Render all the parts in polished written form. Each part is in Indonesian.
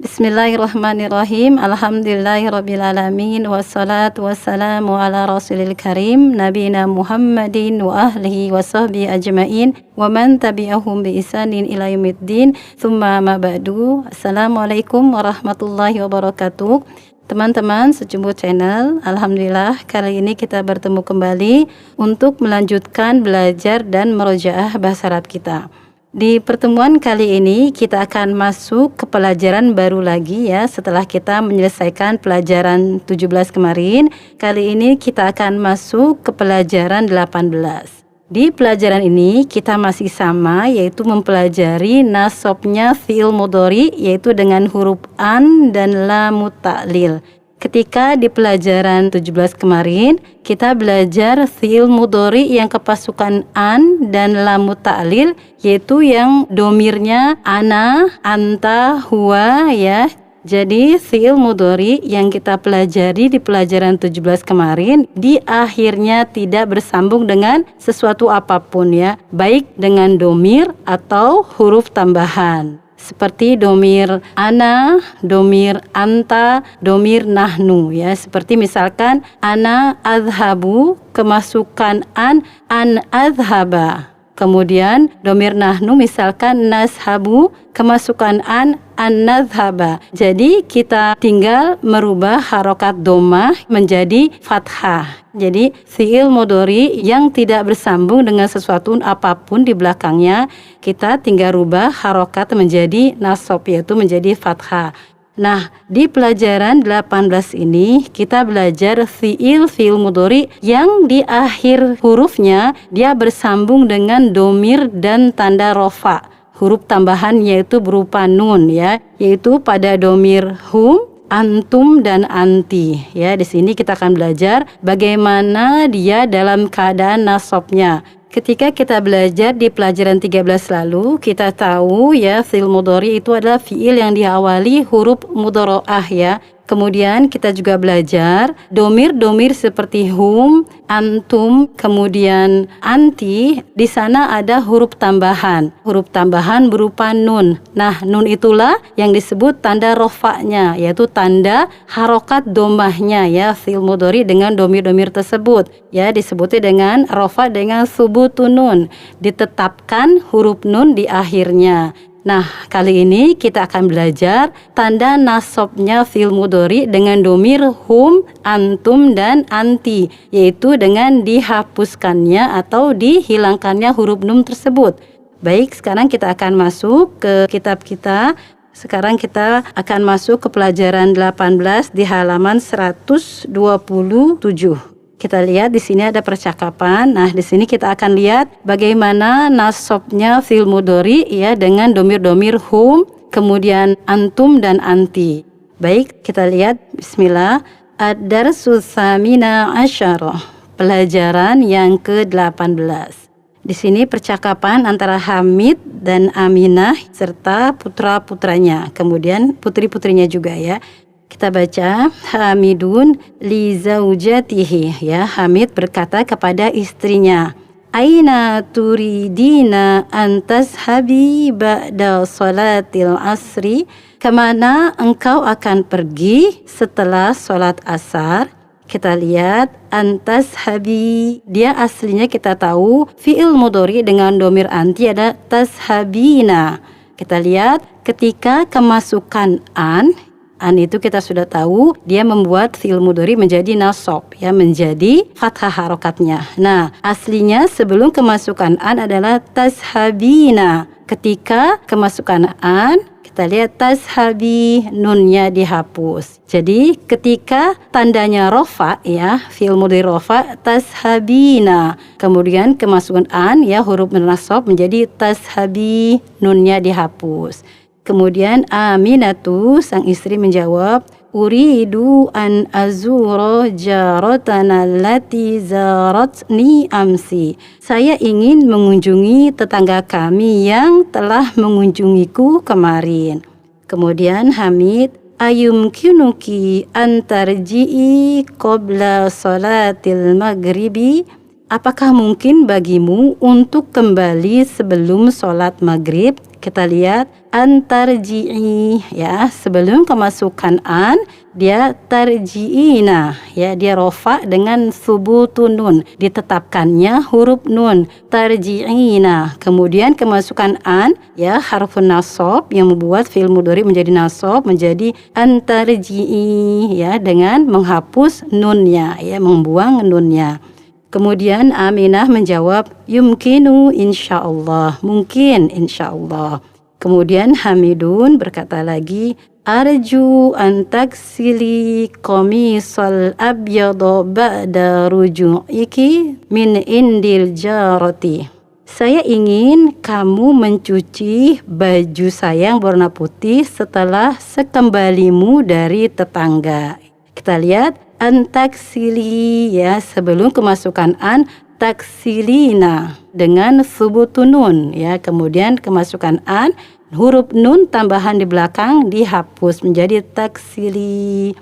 Bismillahirrahmanirrahim. Alhamdulillahirrabbilalamin. Wassalatu wassalamu ala rasulil karim Nabina Muhammadin wa ahlihi wa sahbihi ajma'in wa man tabi'ahum bi ihsanin ila yaumiddin. Tsumma ma ba'du. Assalamualaikum warahmatullahi wabarakatuh. Teman-teman secumbu channel, alhamdulillah kali ini kita bertemu kembali untuk melanjutkan belajar dan merojaah bahasa Arab kita. Di pertemuan kali ini kita akan masuk ke pelajaran baru lagi ya, setelah kita menyelesaikan pelajaran 17 kemarin. Kali ini kita akan masuk ke pelajaran 18. Di pelajaran ini kita masih sama, yaitu mempelajari nasabnya fi'il mudhari, yaitu dengan huruf an dan lam ta'lil. Ketika di pelajaran 17 kemarin, kita belajar fi'il mudhari yang kepasukan an dan lam ta'lil, yaitu yang domirnya ana, anta, huwa ya. Jadi fi'il mudhari yang kita pelajari di pelajaran 17 kemarin di akhirnya tidak bersambung dengan sesuatu apapun ya, baik dengan domir atau huruf tambahan. Seperti domir ana, domir anta, domir nahnu ya. Seperti misalkan ana adhabu, kemasukan an adhaba. Kemudian domir nahnu misalkan nashabu, kemasukan an nadhaba. Jadi kita tinggal merubah harokat dhammah menjadi fathah. Jadi fi'il mudhari yang tidak bersambung dengan sesuatu apapun di belakangnya, kita tinggal rubah harokat menjadi nasab, yaitu menjadi fathah. Nah, di pelajaran 18 ini kita belajar fi'il mudhari yang di akhir hurufnya dia bersambung dengan domir dan tanda rofa. Huruf tambahan yaitu berupa nun ya, yaitu pada domir hum, antum dan anti ya. Di sini kita akan belajar bagaimana dia dalam keadaan nasabnya. Ketika kita belajar di pelajaran 13 lalu, kita tahu ya fi'il mudhari itu adalah fi'il yang diawali huruf mudharaah ya. Kemudian kita juga belajar domir-domir seperti hum, antum, kemudian anti. Di sana ada huruf tambahan. Huruf tambahan berupa nun. Nah, nun itulah yang disebut tanda rofa'nya, yaitu tanda harokat dhammahnya ya, fi'il mudhari dengan domir-domir tersebut. Ya, disebutnya dengan rofa dengan subutun nun. Ditetapkan huruf nun di akhirnya. Nah, kali ini kita akan belajar tanda nasabnya fi'il mudhari dengan domir hum, antum, dan anti, yaitu dengan dihapuskannya atau dihilangkannya huruf nun tersebut. Baik, sekarang kita akan masuk ke kitab kita. Sekarang kita akan masuk ke pelajaran 18 di halaman 127. Kita lihat di sini ada percakapan. Nah, di sini kita akan lihat bagaimana nasabnya fi'il mudhari ya dengan domir-domir hum, kemudian antum dan anti. Baik, kita lihat. Bismillah. Ad-darsu tsamina asyara. Pelajaran yang ke-18. Di sini percakapan antara Hamid dan Aminah serta putra-putranya, kemudian putri-putrinya juga ya. Kita baca, Hamidun li zaujatihi ya. Hamid berkata kepada istrinya, Aina turidina an tazhabi ba'da salatil asri? Kemana engkau akan pergi setelah salat asar? Kita lihat an tazhabi, dia aslinya kita tahu fi'il mudhari dengan domir anti ada tazhabina. Kita lihat ketika kemasukan an itu kita sudah tahu dia membuat fi'il mudhari menjadi nasab ya, menjadi fathah harokatnya. Nah, aslinya sebelum kemasukan an adalah tazhabina. Ketika kemasukan an, kita lihat tazhabi, nunnya dihapus. Jadi ketika tandanya rofa ya, fi'il mudhari rofa, tazhabina. Kemudian kemasukan an ya, huruf nasab menjadi tazhabi, nunnya dihapus. Kemudian Aminatu sang istri menjawab, Uridu an azura jaratana allati zaratni amsi. Saya ingin mengunjungi tetangga kami yang telah mengunjungiku kemarin. Kemudian Hamid, Ayumkinuki an tarji'i qabla salatil maghribi. Apakah mungkin bagimu untuk kembali sebelum sholat maghrib? Kita lihat antarji'i ya, sebelum kemasukan an dia tarji'ina ya, dia rofa dengan subutun nun, ditetapkannya huruf nun, tarji'ina. Kemudian kemasukan an ya, harfun nasab yang membuat fi'il mudhari menjadi nasab, menjadi antarji'i ya, dengan menghapus nunnya ya, membuang nunnya. Kemudian Aminah menjawab yumkinu insyaallah, mungkin insyaallah. Kemudian Hamidun berkata lagi arju an taksili qamisal abyada ba'da ruju'iki min indil jarati. Saya ingin kamu mencuci baju saya yang warna putih setelah sekembalimu dari tetangga. Kita lihat antaksili ya, sebelum kemasukan an taksilina dengan subutun nun ya, kemudian kemasukan an huruf nun tambahan di belakang dihapus menjadi taksili.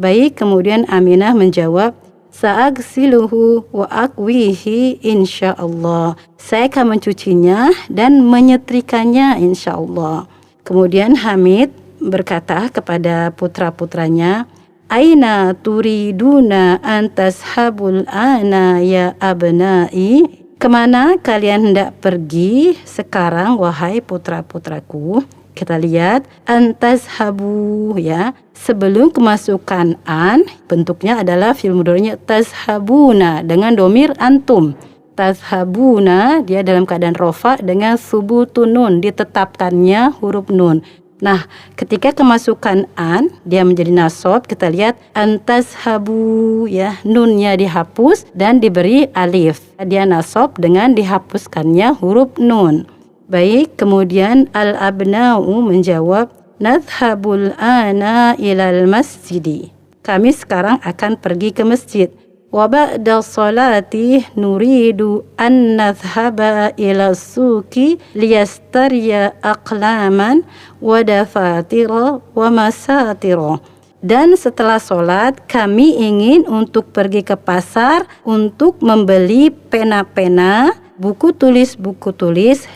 Baik, kemudian Aminah menjawab sa'agsiluhu wa akwihi insyaallah. Saya akan mencucinya dan menyetrikanya insyaallah. Kemudian Hamid berkata kepada putra-putranya, aina turiduna antashabul ana ya abnai? Kemana kalian hendak pergi sekarang wahai putra-putraku? Kita lihat antashabu ya, sebelum kemasukan an bentuknya adalah fi'il mudhari'nya tashabuna dengan domir antum. Tashabuna dia dalam keadaan rofa dengan subutun nun, ditetapkannya huruf nun. Nah, ketika kemasukan an, dia menjadi nasab. Kita lihat antashabu ya, nunnya dihapus dan diberi alif. Dia nasab dengan dihapuskannya huruf nun. Baik, kemudian al-abna'u menjawab nadhhabul ana ilal masjidi. Kami sekarang akan pergi ke masjid. Wa ba'da salati nuridu an nadhhaba ila suqi liyastariya aqlaman wa dafatira wa masatira. Dan setelah sholat kami ingin untuk pergi ke pasar untuk membeli pena-pena, buku tulis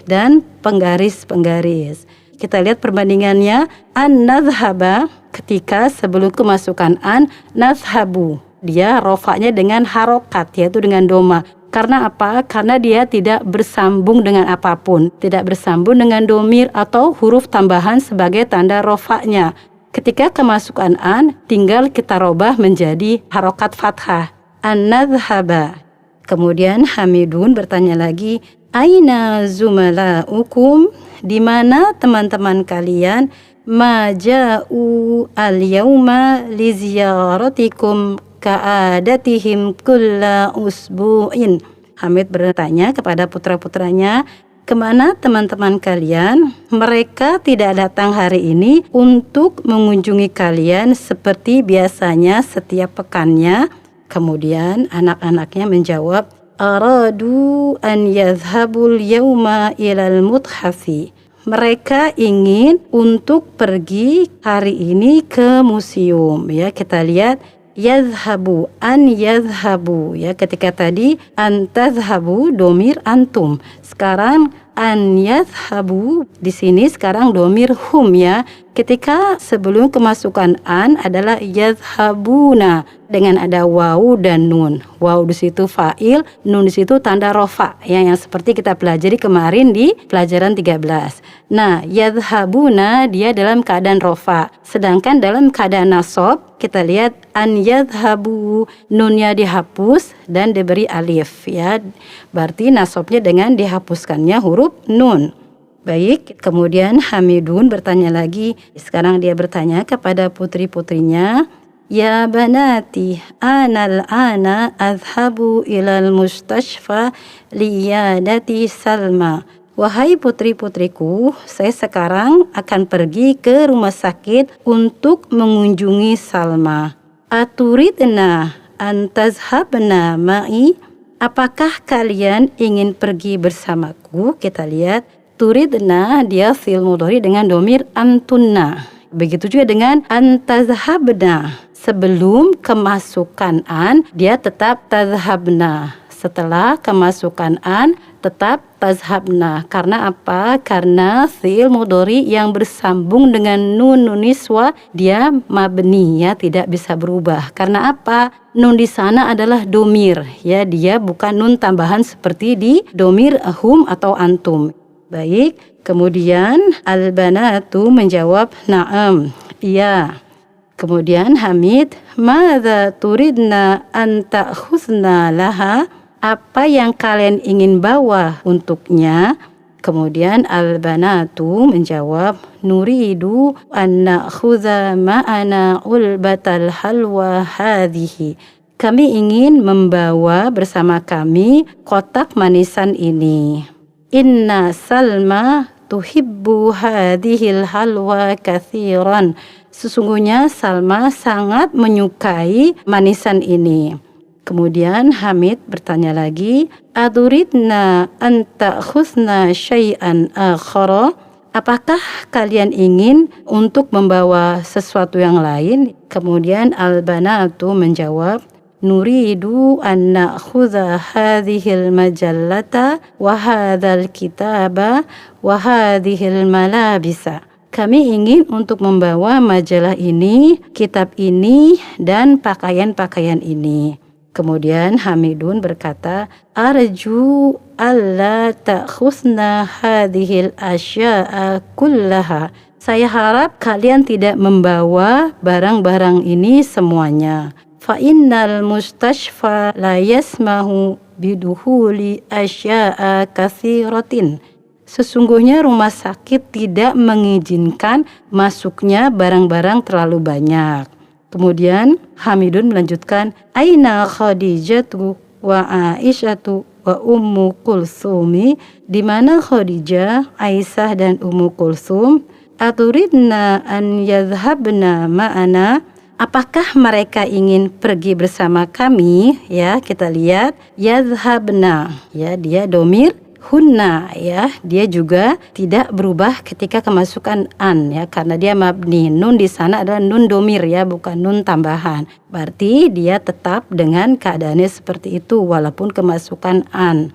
dan penggaris-penggaris. Kita lihat perbandingannya an-nadhhaba ketika sebelum kemasukan an nadhhabu. Dia rofaknya dengan harokat, yaitu dengan doma. Karena apa? Karena dia tidak bersambung dengan apapun. Tidak bersambung dengan domir atau huruf tambahan sebagai tanda rofaknya. Ketika kemasukan an, tinggal kita robah menjadi harokat fathah. An-nadhhaba. Kemudian Hamidun bertanya lagi, aina zumala'ukum? Di mana teman-teman kalian? Ma ja'u al-yawma li ziyaratikum ka'adatihim kulla usbu'in. Hamid bertanya kepada putra-putranya, kemana teman-teman kalian? Mereka tidak datang hari ini untuk mengunjungi kalian seperti biasanya setiap pekannya. Kemudian anak-anaknya menjawab, aradu an yadhhabul yawma ilal muthafi. Mereka ingin untuk pergi hari ini ke museum ya. Kita lihat yadhhabu, an yadhhabu ya, ketika tadi an tadhhabu domir antum, sekarang an yadhhabu di sini sekarang domir hum ya. Ketika sebelum kemasukan an adalah yadhhabuna dengan ada wawu dan nun. Wawu di situ fa'il, nun di situ tanda rofa ya, yang seperti kita pelajari kemarin di pelajaran 13. Nah, yadhhabuna dia dalam keadaan rofa, sedangkan dalam keadaan nasab kita lihat an yadhhabu, nunnya dihapus dan diberi alif ya. Berarti nasabnya dengan dihapuskannya huruf nun. Baik, kemudian Hamidun bertanya lagi. Sekarang dia bertanya kepada putri-putrinya, ya banati, ana adhabu ilal mustashfa liyadati Salma. Wahai putri-putriku, saya sekarang akan pergi ke rumah sakit untuk mengunjungi Salma. Aturidna antazhabna ma'i? Apakah kalian ingin pergi bersamaku? Kita lihat turidna dia fi'il mudhari dengan domir antunna. Begitu juga dengan antazhabna. Sebelum kemasukan an dia tetap tazhabna. Setelah kemasukan an, tetap tazhabna. Karena apa? Karena fi'il mudhari yang bersambung dengan nun niswa dia mabni, ya, tidak bisa berubah. Karena apa? Nun di sana adalah domir, ya, dia bukan nun tambahan seperti di domir hum atau antum. Baik, kemudian al-banatu menjawab na'am, iya. Kemudian Hamid, madza turidna an ta'khuzna laha? Apa yang kalian ingin bawa untuknya? Kemudian al-banatu menjawab, nuridu an na'khudha ma'ana ulbatal halwa hadhihi. Kami ingin membawa bersama kami kotak manisan ini. Inna Salma tuhibbu hadhil halwa kathiran. Sesungguhnya Salma sangat menyukai manisan ini. Kemudian Hamid bertanya lagi, aduridna an ta'khuzna syai'an akhara? Apakah kalian ingin untuk membawa sesuatu yang lain? Kemudian al-banatu menjawab, nuridu an na'khudha hadhil majallata wa hadzal kitaba wa hadhil malabisa. Kami ingin untuk membawa majalah ini, kitab ini, dan pakaian-pakaian ini. Kemudian Hamidun berkata, arju alla ta'khuzna hadhil asya'a kullaha. Saya harap kalian tidak membawa barang-barang ini semuanya. Fa innal mustashfa la yasmahu biduhuli asya'a katsiratin. Sesungguhnya rumah sakit tidak mengizinkan masuknya barang-barang terlalu banyak. Kemudian Hamidun melanjutkan, aina Khadijatu wa Aisyatu wa Ummu Kulsumi? Di mana Khadijah, Aisyah dan Ummu Kulsum? Aturidna an yadhhabna ma'ana? Apakah mereka ingin pergi bersama kami? Ya, kita lihat yadhhabna, ya, dia domir hunna, ya, dia juga tidak berubah ketika kemasukan an, ya, karena dia mabni. Nun di sana adalah nun domir, ya, bukan nun tambahan. Berarti dia tetap dengan keadaannya seperti itu walaupun kemasukan an.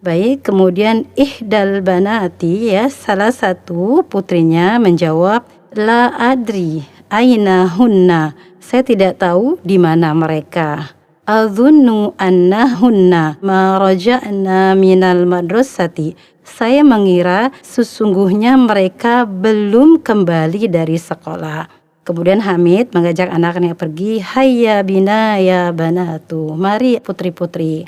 Baik, kemudian ihdal banati, ya, salah satu putrinya menjawab, la adri aina hunna. Saya tidak tahu di mana mereka. Adzunnu annahunna ma raja'na minal madrasati. Saya mengira sesungguhnya mereka belum kembali dari sekolah. Kemudian Hamid mengajak anaknya pergi, hayya bina ya banatu, mari putri-putri.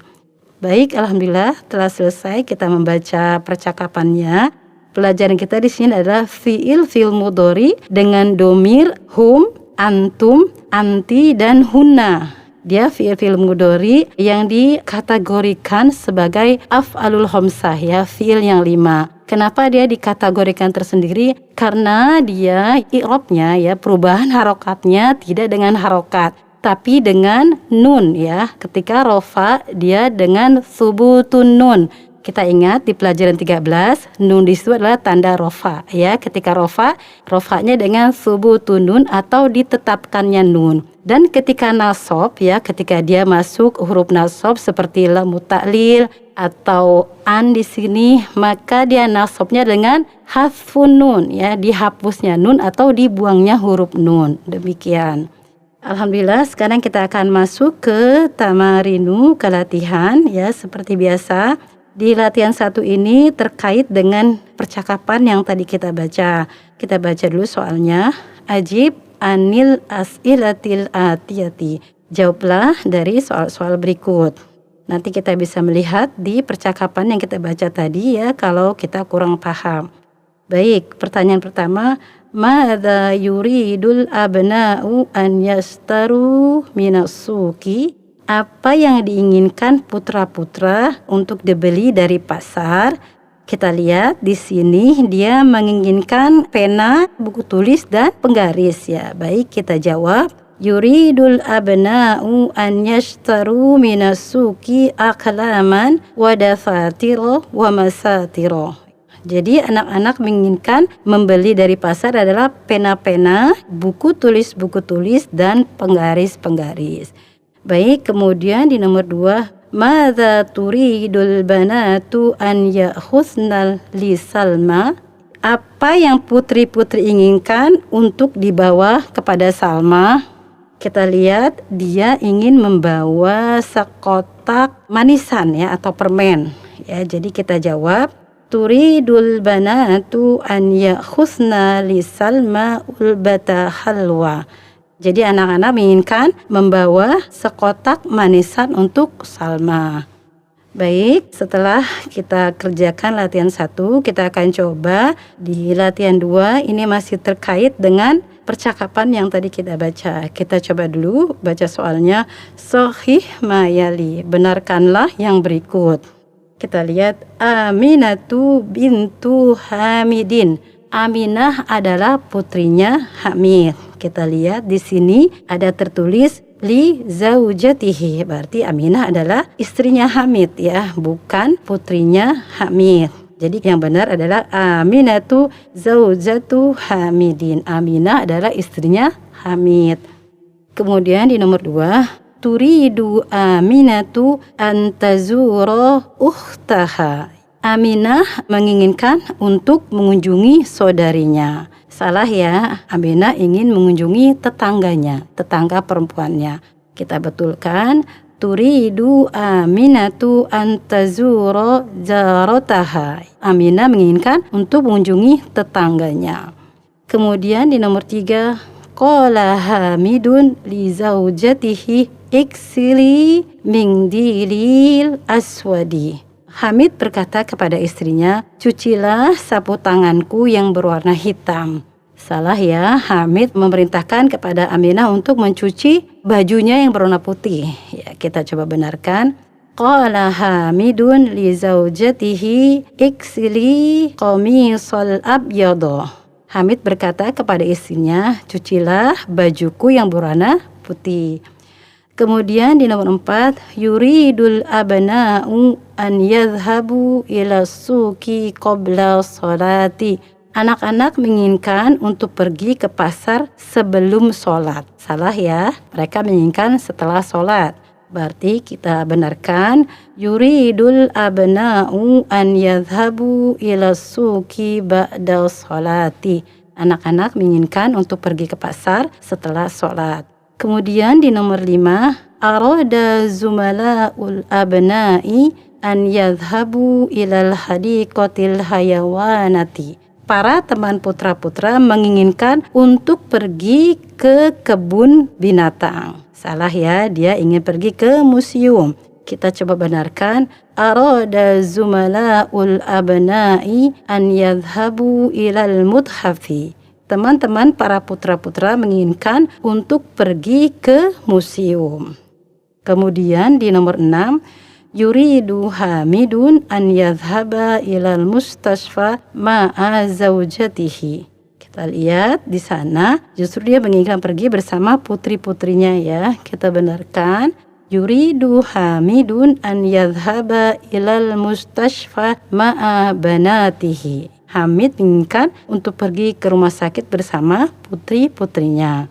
Baik, alhamdulillah telah selesai kita membaca percakapannya. Pelajaran kita di sini adalah fiil mudhari dengan domir hum, antum, anti, dan hunna. Dia fiil mudhari yang dikategorikan sebagai af'alul khamsah, ya, fiil yang 5. Kenapa dia dikategorikan tersendiri? Karena dia i'rabnya, ya, perubahan harokatnya tidak dengan harokat, tapi dengan nun, ya. Ketika rofa dia dengan subutun nun. Kita ingat di pelajaran 13, nun di situ adalah tanda rofa, ya. Ketika rofanya dengan subutun nun atau ditetapkannya nun. Dan ketika nasab, ya, ketika dia masuk huruf nasab seperti lam ta'lil atau an di sini, maka dia nasabnya dengan hasfun nun, ya, dihapusnya nun atau dibuangnya huruf nun. Demikian. Alhamdulillah, sekarang kita akan masuk ke tamarinu, ke latihan, ya, seperti biasa. Di latihan 1 ini terkait dengan percakapan yang tadi kita baca. Kita baca dulu soalnya. Ajib anil as'ilatil atiyati. Jawablah dari soal-soal berikut. Nanti kita bisa melihat di percakapan yang kita baca tadi, ya, kalau kita kurang paham. Baik, pertanyaan pertama, madza yuridul abna'u an yastaru minas suqi? Apa yang diinginkan putra-putra untuk dibeli dari pasar? Kita lihat di sini dia menginginkan pena, buku tulis, dan penggaris, ya. Baik, kita jawab. Yuridul abna'u an yashtaru minas suqi aqlaman wa dafatiro wa masatiro. Jadi anak-anak menginginkan membeli dari pasar adalah pena-pena, buku tulis, dan penggaris-penggaris. Baik, kemudian di nomor 2, Madza turidul banatu an ya'khusnal li Salma? Apa yang putri-putri inginkan untuk dibawa kepada Salma? Kita lihat dia ingin membawa sekotak manisan ya atau permen. Ya, jadi kita jawab turidul banatu an ya'khusna li Salma ulbata halwa. Jadi anak-anak menginginkan membawa sekotak manisan untuk Salma. Baik, setelah kita kerjakan latihan 1, kita akan coba di latihan 2. Ini masih terkait dengan percakapan yang tadi kita baca. Kita coba dulu baca soalnya. Sahih mayali, benarkanlah yang berikut. Kita lihat Aminatu bintu Hamidin. Aminah adalah putrinya Hamid. Kita lihat di sini ada tertulis li zaujatihi, berarti Aminah adalah istrinya Hamid ya, bukan putrinya Hamid. Jadi yang benar adalah Aminatu zaujatu Hamidin. Aminah adalah istrinya Hamid. Kemudian di nomor 2, turidu Aminatu antazura ukhtaha. Aminah menginginkan untuk mengunjungi saudarinya. Salah ya, Aminah ingin mengunjungi tetangganya, tetangga perempuannya. Kita betulkan, turidu Aminatu antazura jarataha. Aminah menginginkan untuk mengunjungi tetangganya. Kemudian di nomor 3, qala Hamidun li zaujatihi iksili min dilil aswadi. Hamid berkata kepada istrinya, cucilah sapu tanganku yang berwarna hitam. Salah ya, Hamid memerintahkan kepada Aminah untuk mencuci bajunya yang berwarna putih. Ya, kita coba benarkan. Qala Hamidun li zaujatihi iksili qamisal abyada. Hamid berkata kepada istrinya, cucilah bajuku yang berwarna putih. Kemudian di nomor 4, yuridul abna'u an yadhhabu ila suqi qabla sholati. Anak-anak menginginkan untuk pergi ke pasar sebelum sholat. Salah ya, mereka menginginkan setelah sholat. Berarti kita benarkan yuridul abna'u an yadhhabu ila suqi ba'da sholati. Anak-anak menginginkan untuk pergi ke pasar setelah sholat. Kemudian di nomor 5, arada zumala'ul abna'i an yadhhabu ilal hadiqatil hayawanati. Para teman putra-putra menginginkan untuk pergi ke kebun binatang. Salah ya, dia ingin pergi ke museum. Kita coba benarkan, arada zumala'ul abna'i an yadhhabu ilal muthafi. Teman-teman para putra-putra menginginkan untuk pergi ke museum. Kemudian di nomor 6, yuridu Hamidun an yadhhaba ilal mustasfa ma'a zaujatihi. Kita lihat di sana justru dia menginginkan pergi bersama putri-putrinya ya. Kita benarkan yuridu Hamidun an yadhhaba ilal mustasfa ma'a banatihi. Hamid menginginkan untuk pergi ke rumah sakit bersama putri-putrinya.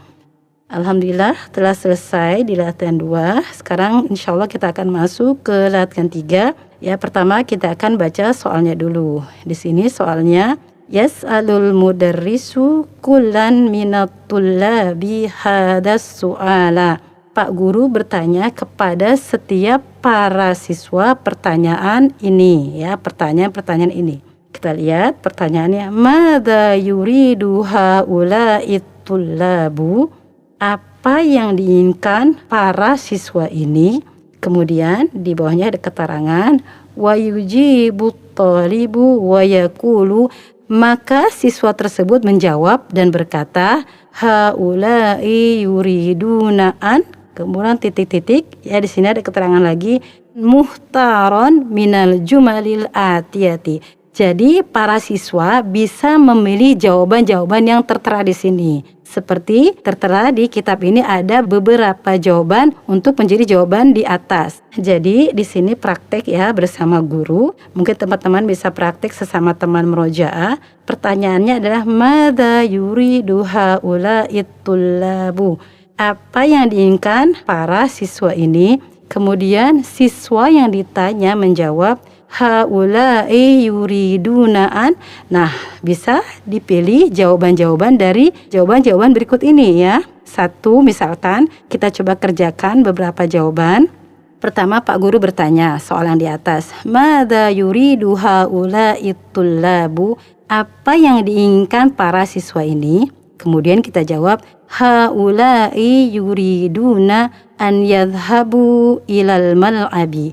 Alhamdulillah telah selesai di latihan 2. Sekarang insya Allah kita akan masuk ke latihan 3. Ya, pertama kita akan baca soalnya dulu. Di sini soalnya, yas'alul mudarrisu kullan minat tullabi hadas su'ala. Pak Guru bertanya kepada setiap para siswa pertanyaan ini. Ya, pertanyaan ini. Kita lihat pertanyaannya, madza yuridu haula'it tullabu? Apa yang diinginkan para siswa ini? Kemudian di bawahnya ada keterangan, wa yujibut thalibu wa yaqulu, maka siswa tersebut menjawab dan berkata, haula'i yuriduna an, kemudian titik-titik, ya di sini ada keterangan lagi, muhtaron minal jumalil atiyati. Jadi para siswa bisa memilih jawaban-jawaban yang tertera di sini. Seperti tertera di kitab ini ada beberapa jawaban untuk menjadi jawaban di atas. Jadi di sini praktek ya bersama guru. Mungkin teman-teman bisa praktek sesama teman murojaah. Pertanyaannya adalah madza yuridu haula'it tullabu? Apa yang diinginkan para siswa ini? Kemudian siswa yang ditanya menjawab haula'i yuridunaan. Nah, bisa dipilih jawaban-jawaban dari jawaban-jawaban berikut ini ya. Satu, misalkan kita coba kerjakan beberapa jawaban. Pertama, Pak Guru bertanya soal yang di atas. Madza yuridu haula'i tullabu? Apa yang diinginkan para siswa ini? Kemudian kita jawab haula'i yuriduna an yadhhabu ilal mal'abi.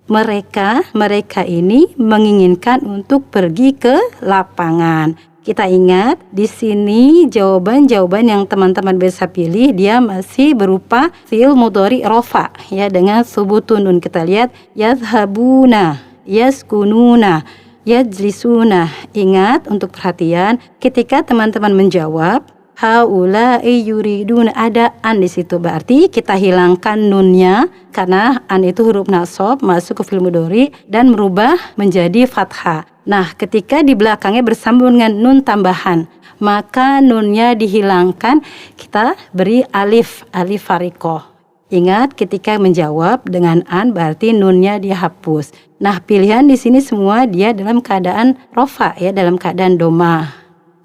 Mereka ini menginginkan untuk pergi ke lapangan. Kita ingat di sini jawaban-jawaban yang teman-teman bisa pilih dia masih berupa fi'il mudhari rafa ya dengan subutun nun. Kita lihat yadhhabuna, yaskununa, yajlisuna. Ingat untuk perhatian ketika teman-teman menjawab haula'i yuridun ada an di situ, berarti kita hilangkan nunnya karena an itu huruf nasab masuk ke fi'il mudhari dan merubah menjadi fathah. Nah, ketika di belakangnya bersambung dengan nun tambahan, maka nunnya dihilangkan, kita beri alif fariqoh. Ingat ketika menjawab dengan an berarti nunnya dihapus. Nah, pilihan di sini semua dia dalam keadaan rofa ya, dalam keadaan doma.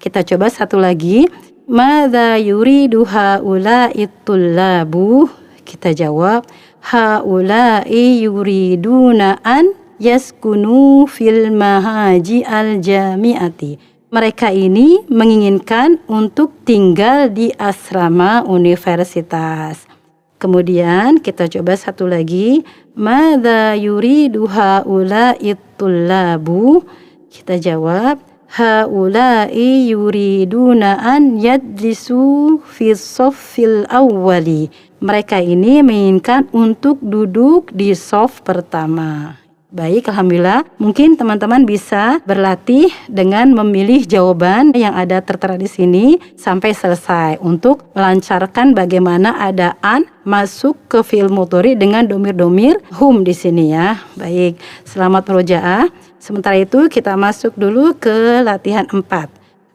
Kita coba satu lagi. Madza yuridu haula'i tullabu? Kita jawab haula'i yuriduna an yaskunu fil mahaji al jami'ati. Mereka ini menginginkan untuk tinggal di asrama universitas. Kemudian kita coba satu lagi. Madza yuridu haula'i tullabu? Kita jawab haula'i yuriduna an yajlisu fis shaffil awwali. Mereka ini menginginkan untuk duduk di shaf pertama. Baik, alhamdulillah. Mungkin teman-teman bisa berlatih dengan memilih jawaban yang ada tertera di sini sampai selesai untuk melancarkan bagaimana ada an masuk ke fi'il mudhari dengan domir-domir hum di sini ya. Baik, selamat murojaah. Sementara itu kita masuk dulu ke latihan 4.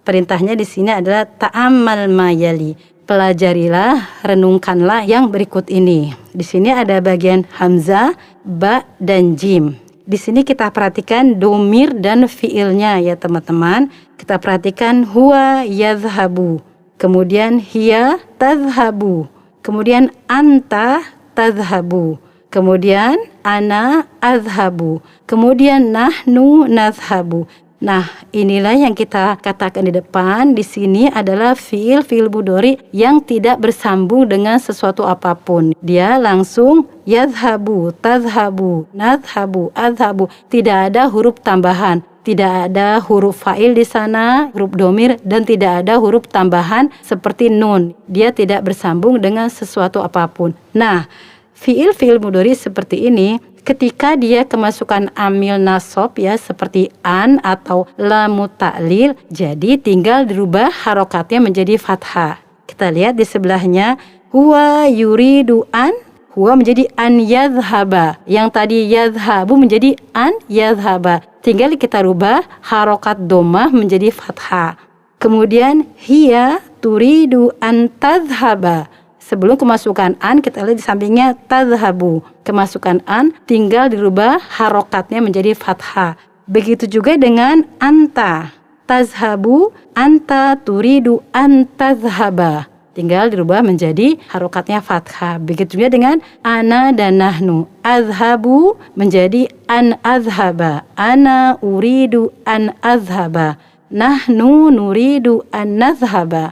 Perintahnya di sini adalah ta'ammal mayali. Pelajarilah, renungkanlah yang berikut ini. Di sini ada bagian hamzah, ba dan jim. Di sini kita perhatikan domir dan fiilnya ya teman-teman. Kita perhatikan huwa yadhhabu. Kemudian hiya tadhhabu. Kemudian anta tadhhabu. Kemudian ana adhabu. Kemudian nahnu nadhhabu. Nah, inilah yang kita katakan di depan. Di sini adalah fiil mudhari yang tidak bersambung dengan sesuatu apapun. Dia langsung yadhhabu, tadhhabu, nadhhabu, adhabu. Tidak ada huruf tambahan. Tidak ada huruf fa'il di sana, huruf domir, dan tidak ada huruf tambahan seperti nun. Dia tidak bersambung dengan sesuatu apapun. Nah, fiil mudhari seperti ini ketika dia kemasukan amil nasab ya seperti an atau lam ta'lil, jadi tinggal dirubah harokatnya menjadi fathah. Kita lihat di sebelahnya huwa yuridu an, huwa menjadi an yadhhaba. Yang tadi yadhhabu menjadi an yadhhaba. Tinggal kita rubah harokat domah menjadi fathah. Kemudian hiya turidu an tadhhaba. Sebelum kemasukan an, kita lihat di sampingnya tadhhabu. Kemasukan an, tinggal dirubah harokatnya menjadi fathah. Begitu juga dengan anta. Tazhabu, anta turidu an tadhhaba. Tinggal dirubah menjadi harokatnya fathah. Begitu juga dengan ana dan nahnu. Azhabu menjadi an azhaba. Ana uridu an azhaba. Nahnu nuridu an nazhaba.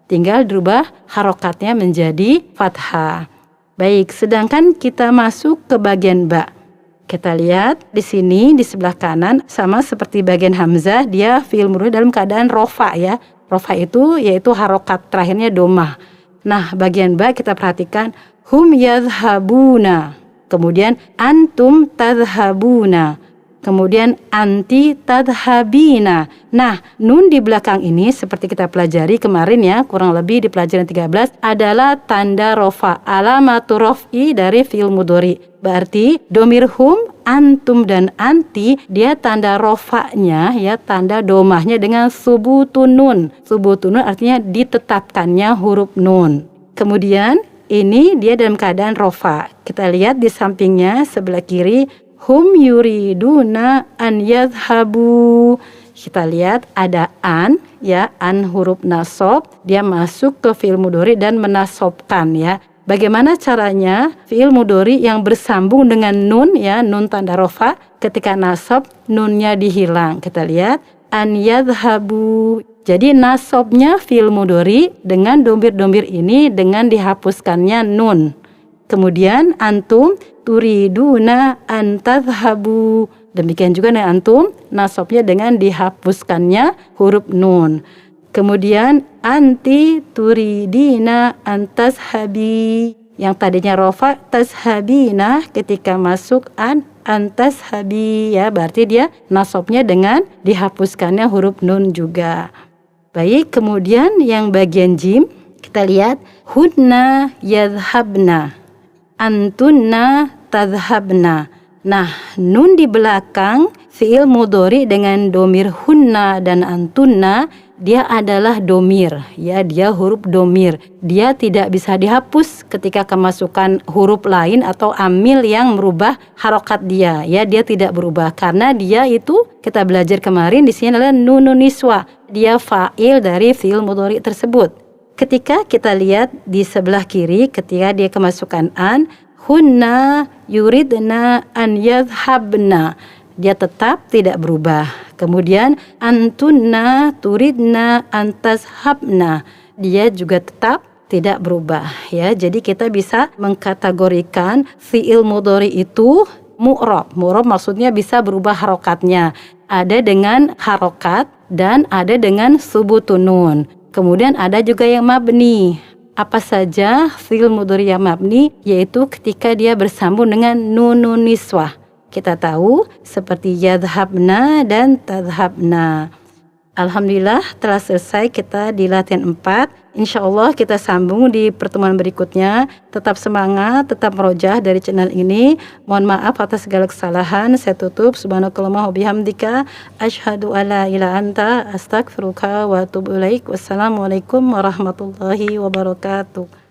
Tinggal dirubah harokatnya menjadi fathah. Baik, sedangkan kita masuk ke bagian ba. Kita lihat di sini di sebelah kanan sama seperti bagian hamzah, dia fi'il mudhari dalam keadaan rofa ya. Rofa itu yaitu harokat terakhirnya domah. Nah, bagian ba kita perhatikan hum yadhhabuna. Kemudian antum tadhhabuna. Kemudian anti tadhabina. Nah, nun di belakang ini seperti kita pelajari kemarin ya, kurang lebih di pelajaran 13 adalah tanda rofa, alamatu rof'i dari fi'il mudhari. Berarti domir hum, antum dan anti dia tanda rofa'nya ya, tanda domahnya dengan subutun nun. Subutun nun artinya ditetapkannya huruf nun. Kemudian Ini dia dalam keadaan rofa. Kita lihat di sampingnya sebelah kiri, hum yuriduna an yadhhabu. Kita lihat ada an, ya, an huruf nasab, dia masuk ke fi'il mudhari dan menasobkan, ya. Bagaimana caranya fi'il mudhari yang bersambung dengan nun, ya, nun tanda rofa, ketika nasab nunnya dihilang. Kita lihat an yadhhabu. Jadi nasabnya fi'il mudhari dengan domir-domir ini dengan dihapuskannya nun. Kemudian antum turiduna an tadhhabu. Demikian juga dengan antum nasabnya dengan dihapuskannya huruf nun. Kemudian anti turidina antazhabi, yang tadinya rofa tazhabina, ketika masuk antazhabi, ya, berarti dia nasabnya dengan dihapuskannya huruf nun juga. Baik, kemudian yang bagian jim kita lihat hunna yadhhabna, antunna tadhhabna. Nah, nun di belakang fi'il mudhari dengan domir hunna dan antunna, dia adalah domir, ya, dia huruf domir. Dia tidak bisa dihapus ketika kemasukan huruf lain atau amil yang merubah harokat dia, ya, dia tidak berubah karena dia itu kita belajar kemarin di sini adalah nunun niswa. Dia fa'il dari fi'il mudhari tersebut. Ketika kita lihat di sebelah kiri ketika dia kemasukan an, hunna yuridna an yadhhabna, dia tetap tidak berubah. Kemudian antunna turidna antazhabna, dia juga tetap tidak berubah, ya. Jadi kita bisa mengkategorikan fi'il mudhari itu mu'rab. Mu'rab maksudnya bisa berubah harokatnya. Ada dengan harokat dan ada dengan subutun nun. Kemudian ada juga yang mabni. Apa saja fi'il mudhari yang mabni? Yaitu ketika dia bersambung dengan nunun niswah. Kita tahu seperti yadhhabna dan tadhhabna. Alhamdulillah telah selesai kita di latihan 4. Insya Allah kita sambung di pertemuan berikutnya. Tetap semangat, tetap merojah dari channel ini. Mohon maaf atas segala kesalahan. Saya tutup. Subhanakallahumma wa bihamdika asyhadu alla ilaha anta astaghfiruka wa atubu ilaik. Wassalamualaikum warahmatullahi wabarakatuh.